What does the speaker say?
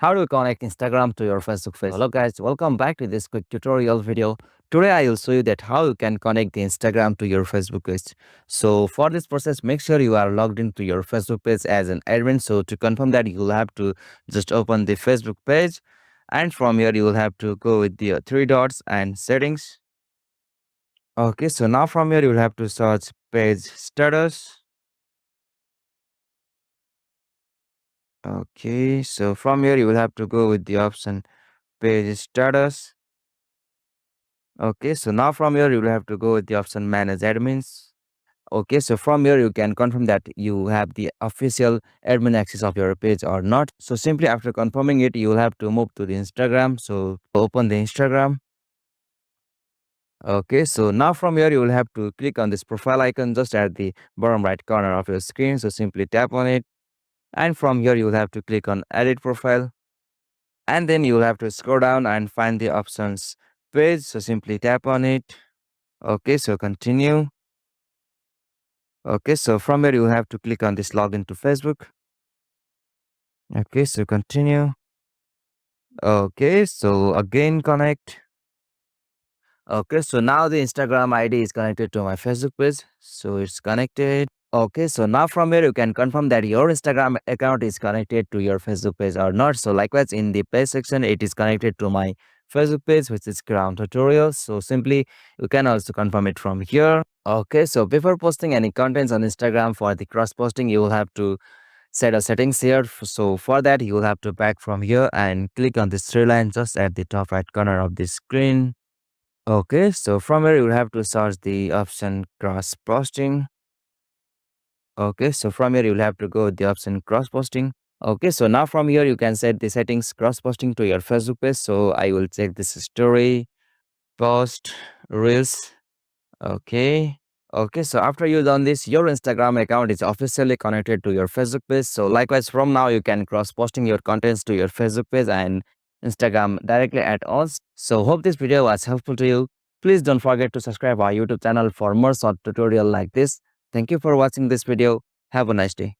how to connect Instagram to your Facebook page. Hello guys, welcome back to this quick tutorial video. Today I will show you that how you can connect the Instagram to your Facebook page. So for this process, make sure you are logged into your Facebook page as an admin. So to confirm that, you will have to just open the Facebook page, and from here you will have to go with the three dots and settings. Okay, so now from here you will have to search page status. Okay, so from here you will have to go with the option page status. Okay, so now from here you will have to go with the option manage admins. Okay, so from here you can confirm that you have the official admin access of your page or not. So simply after confirming it, you will have to move to the Instagram. So open the Instagram. Okay, so now from here you will have to click on this profile icon just at the bottom right corner of your screen. So simply tap on it, and from here you will have to click on edit profile, and then you will have to scroll down and find the options page. So simply tap on it. Okay, so continue. Okay, so from here you have to click on this login to Facebook. Okay, so continue. Okay, so again connect. Okay, so now the Instagram ID is connected to my Facebook page. So it's connected. Okay, so now from here you can confirm that your Instagram account is connected to your Facebook page or not. So likewise in the page section, it is connected to my Facebook page, which is Crown Tutorials. So simply you can also confirm it from here. Okay, so before posting any contents on Instagram for the cross posting, you will have to set a settings here. So for that, you will have to back from here and click on this three line just at the top right corner of the screen. Okay, so from here you will have to search the option cross posting. Okay, so from here you will have to go with the option cross posting. Okay, so now from here you can set the settings cross posting to your Facebook page. So I will check this story, post, reels. Okay. Okay, so after you done this, your Instagram account is officially connected to your Facebook page. So likewise, from now you can cross posting your contents to your Facebook page and Instagram directly at once. So hope this video was helpful to you. Please don't forget to subscribe our YouTube channel for more short tutorial like this. Thank you for watching this video. Have a nice day.